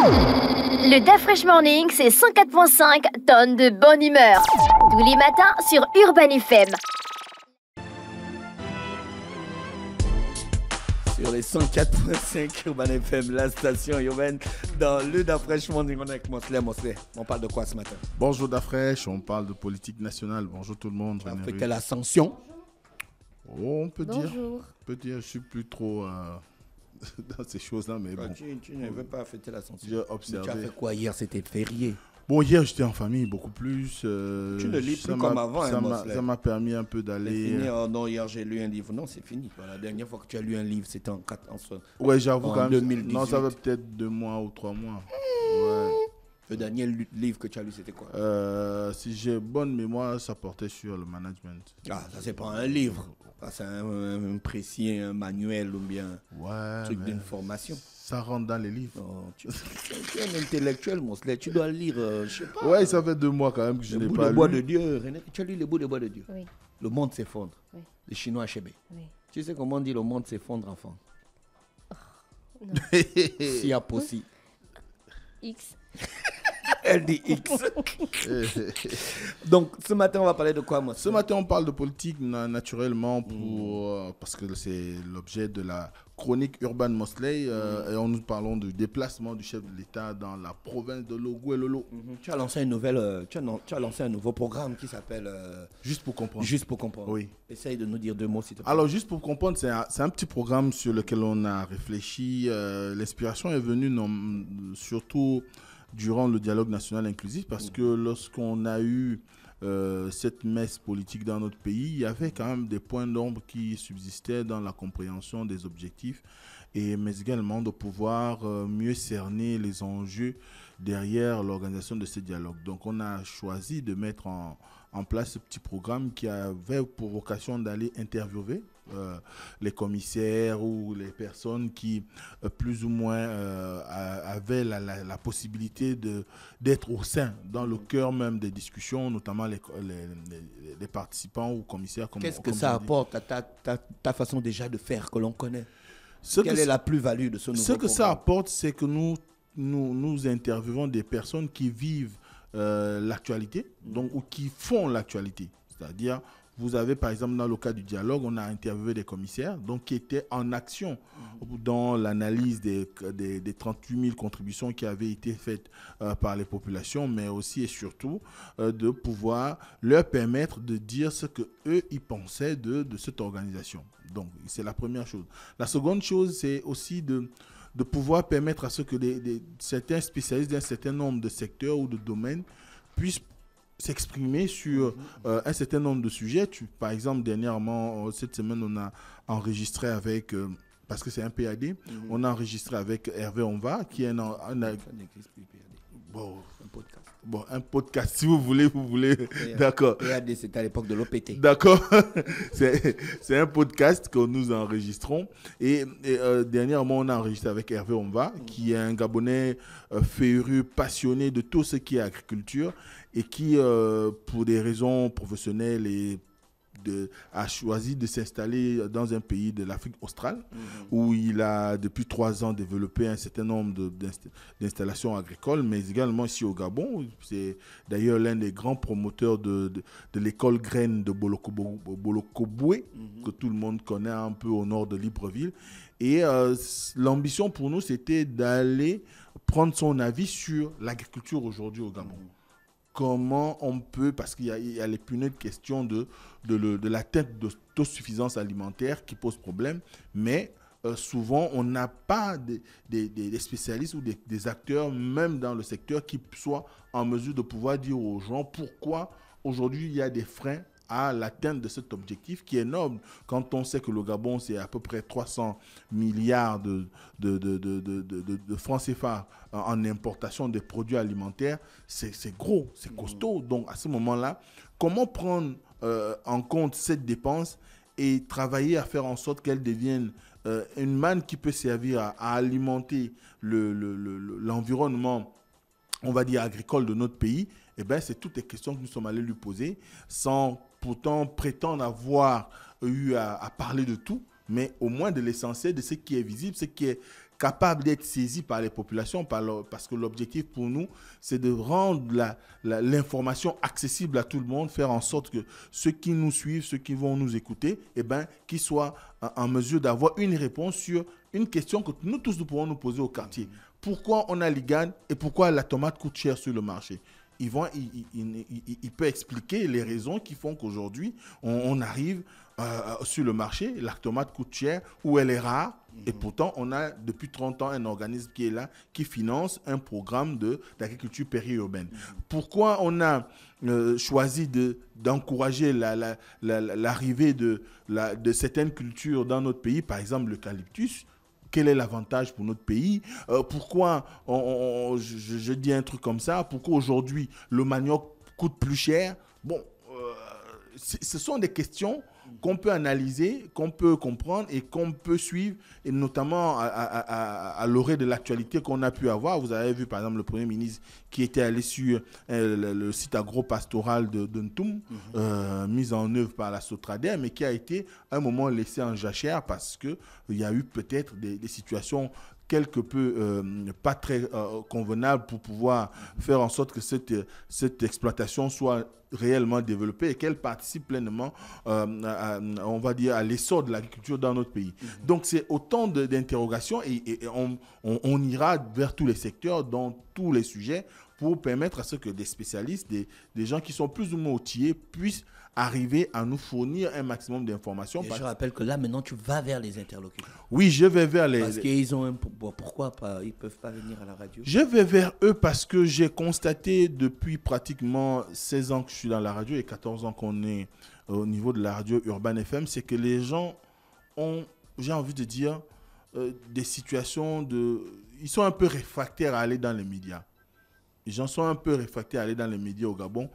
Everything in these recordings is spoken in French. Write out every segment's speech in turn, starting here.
Le DA Fresh Morning, c'est 104.5 tonnes de bonne humeur. Tous les matins sur Urban FM. Sur les 104.5 Urban FM, la station urbaine, dans le DA Fresh Morning, on est avec Mosley. On parle de quoi ce matin? Bonjour DA Fresh, on parle de politique nationale. Bonjour tout le monde. Ça fait quelle ascension? Oh, on peut dire, je suis plus trop dans ces choses-là, mais bon. Tu ne veux pas fêter l'ascension. J'ai observé. Tu as fait quoi hier? C'était férié. Bon, hier j'étais en famille beaucoup plus. Tu ne lis plus comme avant, ça m'a permis un peu d'aller. C'est fini. Oh non, hier j'ai lu un livre. Non, c'est fini. La dernière fois que tu as lu un livre, c'était Ouais, j'avoue quand même. 2018. Non, ça va peut-être 2 mois ou 3 mois. Ouais. Le dernier livre que tu as lu, c'était quoi? Si j'ai bonne mémoire, ça portait sur le management. Ah, ça c'est pas un livre. Ça, c'est un précis, un manuel ou bien un truc d'une formation. Ça rentre dans les livres. Oh, tu es un intellectuel, Mosley. Tu dois lire, je sais pas. Ouais, ça fait 2 mois quand même que je n'ai pas lu. Le bois de Dieu. René, tu as lu le bout de bois de Dieu? Oui. Le monde s'effondre. Oui. Les Chinois achèvent. Oui. Tu sais comment on dit le monde s'effondre, enfant? Non. Si a possible. X. Elle dit X. Donc, ce matin, on va parler de quoi, moi? Ce matin, on parle de politique naturellement parce que c'est l'objet de la chronique Urban Mosley et nous parlons du déplacement du chef de l'État dans la province de Logoué-Lolo. Tu as lancé tu as lancé un nouveau programme qui s'appelle Juste pour comprendre. Juste pour comprendre. Oui. Essaye de nous dire 2 mots, s'il te plaît. Alors, Juste pour comprendre, c'est un petit programme sur lequel on a réfléchi. L'inspiration est venue surtout durant le dialogue national inclusif parce que lorsqu'on a eu cette messe politique dans notre pays, il y avait quand même des points d'ombre qui subsistaient dans la compréhension des objectifs, mais également de pouvoir mieux cerner les enjeux derrière l'organisation de ces dialogues. Donc on a choisi de mettre en place ce petit programme qui avait pour vocation d'aller interviewer les commissaires ou les personnes qui plus ou moins avaient la possibilité d'être au sein, dans le cœur même des discussions, notamment les participants ou commissaires. Qu'est-ce que ça apporte à ta façon déjà de faire que l'on connaît? Quelle est la plus-value de ce nouveau programme? Ce que ça apporte, c'est que nous interviewons des personnes qui vivent l'actualité, donc ou qui font l'actualité. C'est-à-dire, vous avez par exemple dans le cas du dialogue, on a interviewé des commissaires donc, qui étaient en action dans l'analyse des 38 000 contributions qui avaient été faites par les populations, mais aussi et surtout de pouvoir leur permettre de dire ce qu'eux, ils pensaient de cette organisation. Donc, c'est la première chose. La seconde chose, c'est aussi de pouvoir permettre à ce que certains spécialistes d'un certain nombre de secteurs ou de domaines puissent s'exprimer sur un certain nombre de sujets. Par exemple, dernièrement, cette semaine, on a enregistré avec, parce que c'est un PAD, on a enregistré avec Hervé Onva, qui est un podcast, si vous voulez. D'accord. PAD, c'était à l'époque de l'OPT. D'accord. c'est un podcast que nous enregistrons. Et dernièrement, on a enregistré avec Hervé Onva, qui est un Gabonais féru, passionné de tout ce qui est agriculture et qui, pour des raisons professionnelles a choisi de s'installer dans un pays de l'Afrique australe où il a depuis 3 ans développé un certain nombre d'installations agricoles, mais également ici au Gabon. C'est d'ailleurs l'un des grands promoteurs de l'école graine de Bolokoboué, que tout le monde connaît un peu au nord de Libreville. Et l'ambition pour nous, c'était d'aller prendre son avis sur l'agriculture aujourd'hui au Gabon. Comment on peut, parce qu'il y a l'épineuse question de l'atteinte d'autosuffisance alimentaire qui pose problème, mais souvent on n'a pas des spécialistes ou des acteurs, même dans le secteur, qui soient en mesure de pouvoir dire aux gens pourquoi aujourd'hui il y a des freins à l'atteinte de cet objectif qui est énorme. Quand on sait que le Gabon, c'est à peu près 300 milliards de francs CFA en importation des produits alimentaires, c'est gros, c'est costaud. Donc, à ce moment-là, comment prendre en compte cette dépense et travailler à faire en sorte qu'elle devienne une manne qui peut servir à alimenter l'environnement, on va dire, agricole de notre pays? Eh bien, c'est toutes les questions que nous sommes allés lui poser, sans pourtant prétendre avoir eu à parler de tout, mais au moins de l'essentiel, de ce qui est visible, ce qui est capable d'être saisi par les populations, parce que l'objectif pour nous, c'est de rendre l'information accessible à tout le monde, faire en sorte que ceux qui nous suivent, ceux qui vont nous écouter, qu'ils soient en mesure d'avoir une réponse sur une question que nous tous nous pourrons nous poser au quartier. Pourquoi on a l'IGAN et pourquoi la tomate coûte cher sur le marché? Il peut expliquer les raisons qui font qu'aujourd'hui, on arrive sur le marché, la tomate coûte cher ou elle est rare. Et pourtant, on a depuis 30 ans un organisme qui est là, qui finance un programme d'agriculture périurbaine. Pourquoi on a choisi d'encourager l'arrivée de certaines cultures dans notre pays, par exemple l'eucalyptus? Quel est l'avantage pour notre pays? Pourquoi, je dis un truc comme ça, pourquoi aujourd'hui le manioc coûte plus cher? Bon, ce sont des questions qu'on peut analyser, qu'on peut comprendre et qu'on peut suivre, et notamment à l'orée de l'actualité qu'on a pu avoir. Vous avez vu par exemple le Premier ministre qui était allé sur le site agro-pastoral de Ntoum, mis en œuvre par la Sotrader, mais qui a été à un moment laissé en jachère parce qu'il y a eu peut-être des situations quelque peu pas très convenables pour pouvoir faire en sorte que cette exploitation soit réellement développée et qu'elle participe pleinement, on va dire, à l'essor de l'agriculture dans notre pays. Donc, c'est autant d'interrogations et on ira vers tous les secteurs, dans tous les sujets, pour permettre à ce que des spécialistes, des gens qui sont plus ou moins outillés, puissent arriver à nous fournir un maximum d'informations. Je rappelle que là, maintenant, tu vas vers les interlocuteurs. Oui, je vais vers les... Parce qu'ils ont pourquoi pas, ils ne peuvent pas venir à la radio? Je vais vers eux parce que j'ai constaté depuis pratiquement 16 ans que je suis dans la radio et 14 ans qu'on est au niveau de la radio Urban FM, c'est que les gens ont, j'ai envie de dire, des situations de... Ils sont un peu réfractaires à aller dans les médias. Les gens sont un peu réfractaires à aller dans les médias au Gabon.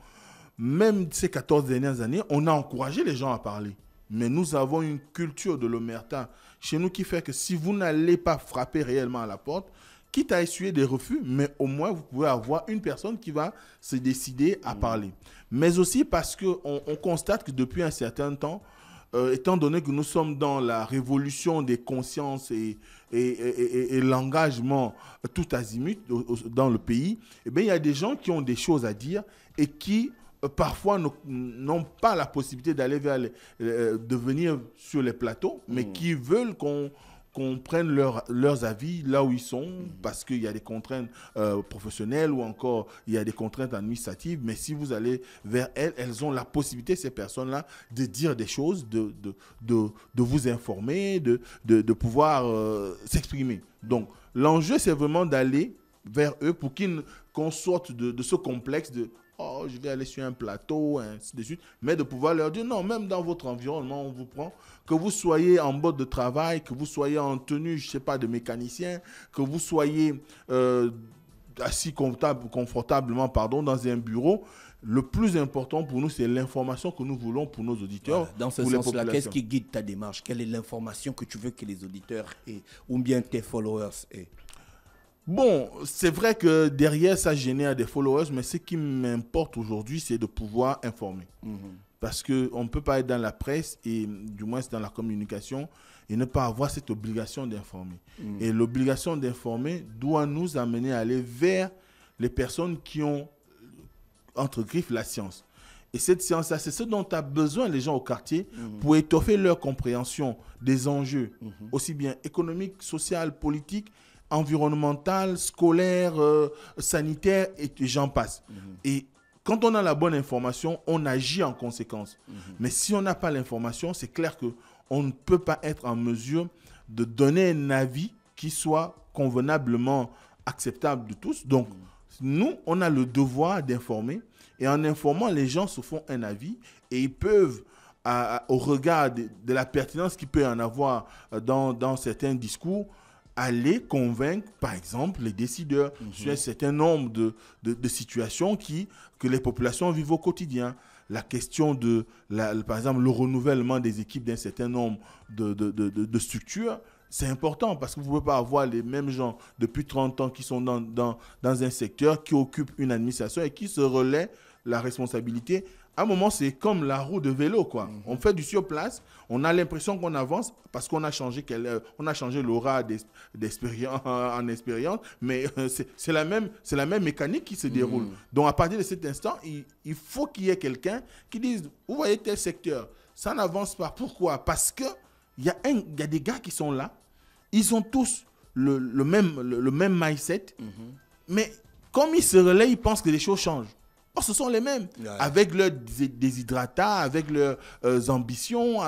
Même ces 14 dernières années, on a encouragé les gens à parler. Mais nous avons une culture de l'omerta chez nous qui fait que si vous n'allez pas frapper réellement à la porte, quitte à essuyer des refus, mais au moins vous pouvez avoir une personne qui va se décider à parler. Mais aussi parce qu'on constate que depuis un certain temps, étant donné que nous sommes dans la révolution des consciences et l'engagement tout azimut dans le pays, il y a des gens qui ont des choses à dire et qui parfois n'ont pas la possibilité d'aller de venir sur les plateaux, mais qui veulent qu'on prenne leurs avis là où ils sont, parce qu'il y a des contraintes professionnelles ou encore il y a des contraintes administratives. Mais si vous allez vers elles, elles ont la possibilité, ces personnes-là, de dire des choses, de vous informer, de pouvoir s'exprimer. Donc, l'enjeu, c'est vraiment d'aller vers eux pour qu'on sorte de ce complexe de oh, je vais aller sur un plateau, ainsi de suite, mais de pouvoir leur dire non, même dans votre environnement, on vous prend, que vous soyez en mode de travail, que vous soyez en tenue, je ne sais pas, de mécanicien, que vous soyez assis confortablement dans un bureau. Le plus important pour nous, c'est l'information que nous voulons pour nos auditeurs. Voilà. Dans ce sens-là, qu'est-ce qui guide ta démarche? Quelle est l'information que tu veux que les auditeurs aient, ou bien tes followers aient? Bon, c'est vrai que derrière, ça génère des followers, mais ce qui m'importe aujourd'hui, c'est de pouvoir informer. Parce qu'on ne peut pas être dans la presse, et du moins dans la communication, et ne pas avoir cette obligation d'informer. Et l'obligation d'informer doit nous amener à aller vers les personnes qui ont, entre griffes, la science. Et cette science-là, c'est ce dont a besoin les gens au quartier pour étoffer leur compréhension des enjeux, aussi bien économiques, sociaux, politiques, environnemental, scolaire, sanitaire, et j'en passe. Et quand on a la bonne information, on agit en conséquence. Mais si on n'a pas l'information, c'est clair qu'on ne peut pas être en mesure de donner un avis qui soit convenablement acceptable de tous. Donc, nous, on a le devoir d'informer. Et en informant, les gens se font un avis et ils peuvent, au regard de la pertinence qu'il peut y en avoir dans certains discours, aller convaincre, par exemple, les décideurs sur un certain nombre de situations que les populations vivent au quotidien. La question de, par exemple, le renouvellement des équipes d'un certain nombre de structures, c'est important parce que vous ne pouvez pas avoir les mêmes gens depuis 30 ans qui sont dans un secteur, qui occupent une administration et qui se relaient la responsabilité à un moment, c'est comme la roue de vélo, quoi. On fait du sur place, on a l'impression qu'on avance parce qu'on a changé, on a changé l'aura d'expérience en expérience, mais c'est la même mécanique qui se déroule. Donc, à partir de cet instant, il faut qu'il y ait quelqu'un qui dise, vous voyez tel secteur, ça n'avance pas. Pourquoi? Parce qu'il y a des gars qui sont là, ils ont tous le même mindset, mais comme ils se relaient, ils pensent que les choses changent. Or, ce sont les mêmes, avec leurs déshydratats, avec leurs ambitions.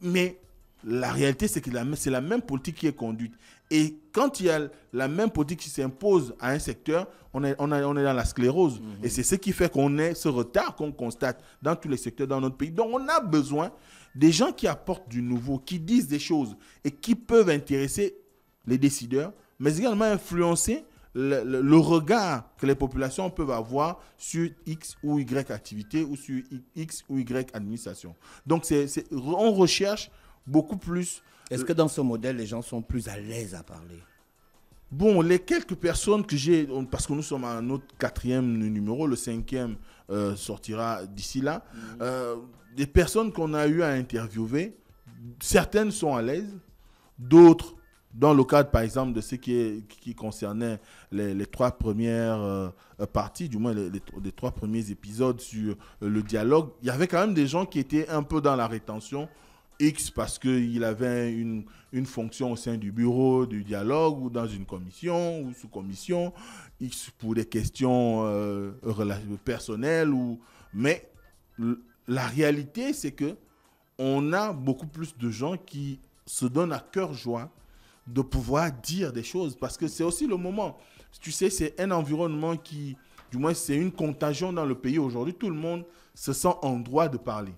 Mais la réalité, c'est que c'est la même politique qui est conduite. Et quand il y a la même politique qui s'impose à un secteur, on est dans la sclérose. Et c'est ce qui fait qu'on ait ce retard qu'on constate dans tous les secteurs dans notre pays. Donc, on a besoin des gens qui apportent du nouveau, qui disent des choses et qui peuvent intéresser les décideurs, mais également influencer le regard que les populations peuvent avoir sur X ou Y activité ou sur X ou Y administration. Donc, on recherche beaucoup plus. Est-ce que dans ce modèle, les gens sont plus à l'aise à parler? Bon, les quelques personnes que j'ai, parce que nous sommes à notre 4e numéro, le 5e sortira d'ici là, des personnes qu'on a eu à interviewer, certaines sont à l'aise, d'autres, dans le cadre, par exemple, de ce qui concernait les 3 premières parties, du moins les 3 premiers épisodes sur le dialogue, il y avait quand même des gens qui étaient un peu dans la rétention, X parce qu'il avait une fonction au sein du bureau du dialogue ou dans une commission ou sous-commission, X pour des questions personnelles. Mais la réalité, c'est qu'on a beaucoup plus de gens qui se donnent à cœur joie de pouvoir dire des choses parce que c'est aussi le moment. Tu sais, c'est un environnement qui, du moins, c'est une contagion dans le pays aujourd'hui. Tout le monde se sent en droit de parler.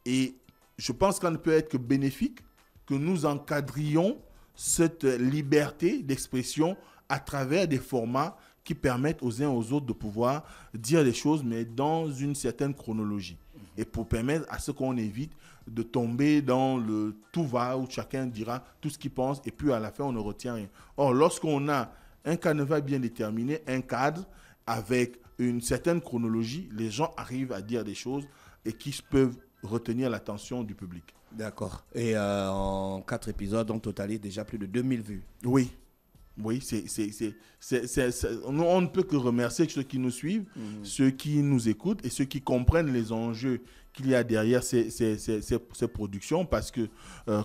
Et je pense qu'on ne peut être que bénéfique que nous encadrions cette liberté d'expression à travers des formats qui permettent aux uns aux autres de pouvoir dire des choses, mais dans une certaine chronologie. Et pour permettre à ce qu'on évite de tomber dans le tout va, où chacun dira tout ce qu'il pense, et puis à la fin, on ne retient rien. Or, lorsqu'on a un canevas bien déterminé, un cadre, avec une certaine chronologie, les gens arrivent à dire des choses et qui peuvent retenir l'attention du public. D'accord. Et en 4 épisodes, on totalise déjà plus de 2000 vues. Oui. Oui, on ne peut que remercier ceux qui nous suivent, ceux qui nous écoutent et ceux qui comprennent les enjeux qu'il y a derrière ces productions parce que,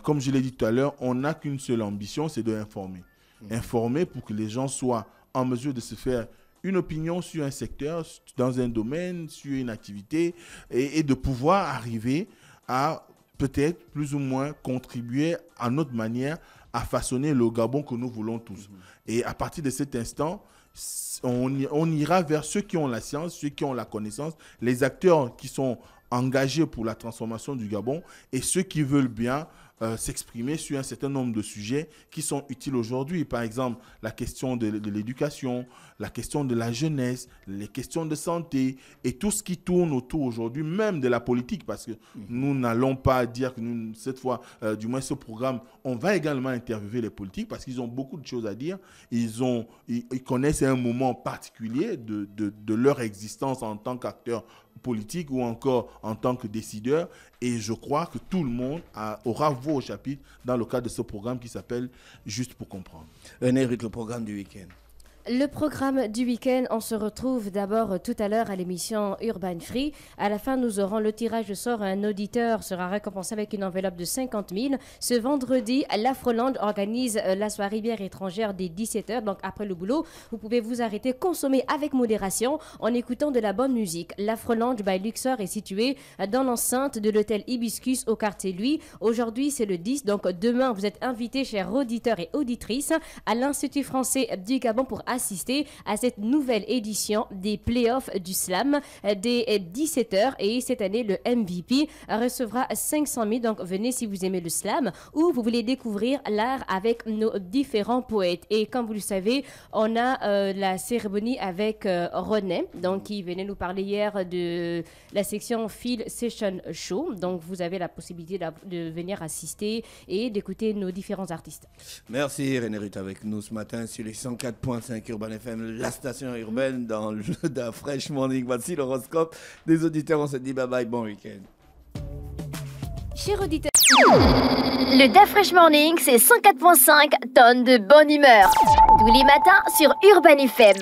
comme je l'ai dit tout à l'heure, on n'a qu'une seule ambition, c'est d'informer. Informer pour que les gens soient en mesure de se faire une opinion sur un secteur, dans un domaine, sur une activité et de pouvoir arriver à peut-être plus ou moins contribuer à notre manière à façonner le Gabon que nous voulons tous. Et à partir de cet instant, on ira vers ceux qui ont la science, ceux qui ont la connaissance, les acteurs qui sont engagés pour la transformation du Gabon et ceux qui veulent bien s'exprimer sur un certain nombre de sujets qui sont utiles aujourd'hui. Par exemple, la question de l'éducation, la question de la jeunesse, les questions de santé et tout ce qui tourne autour aujourd'hui, même de la politique, parce que nous n'allons pas dire que nous, cette fois, du moins ce programme, on va également interviewer les politiques parce qu'ils ont beaucoup de choses à dire. Ils connaissent un moment particulier de leur existence en tant qu'acteurs politiques ou encore en tant que décideurs. Et je crois que tout le monde aura voix au chapitre dans le cadre de ce programme qui s'appelle Juste pour comprendre. Eric, le programme du week-end. Le programme du week-end, on se retrouve d'abord tout à l'heure à l'émission Urban Free. À la fin, nous aurons le tirage au sort. Un auditeur sera récompensé avec une enveloppe de 50 000. Ce vendredi, l'Afroland organise la soirée bière étrangère dès 17h. Donc après le boulot, vous pouvez vous arrêter, consommer avec modération en écoutant de la bonne musique. L'Afroland by Luxor est situé dans l'enceinte de l'hôtel Hibiscus au quartier Louis. Aujourd'hui, c'est le 10. Donc demain, vous êtes invités, chers auditeurs et auditrices, à l'Institut français du Gabon pour assister à cette nouvelle édition des playoffs du slam dès 17h. Et cette année, le MVP recevra 500 000. Donc venez si vous aimez le slam ou vous voulez découvrir l'art avec nos différents poètes. Et comme vous le savez, on a la cérémonie avec René, donc qui venait nous parler hier de la section Field Session Show. Donc vous avez la possibilité de venir assister et d'écouter nos différents artistes. Merci René Ruth avec nous ce matin sur les 104.5 104.5 Urban FM, la station urbaine dans le Da Fresh Morning. Voici l'horoscope des auditeurs. On se dit bye bye, bon week-end. Chers auditeurs, Le Da Fresh Morning, c'est 104.5 tonnes de bonne humeur. Tous les matins sur Urban FM.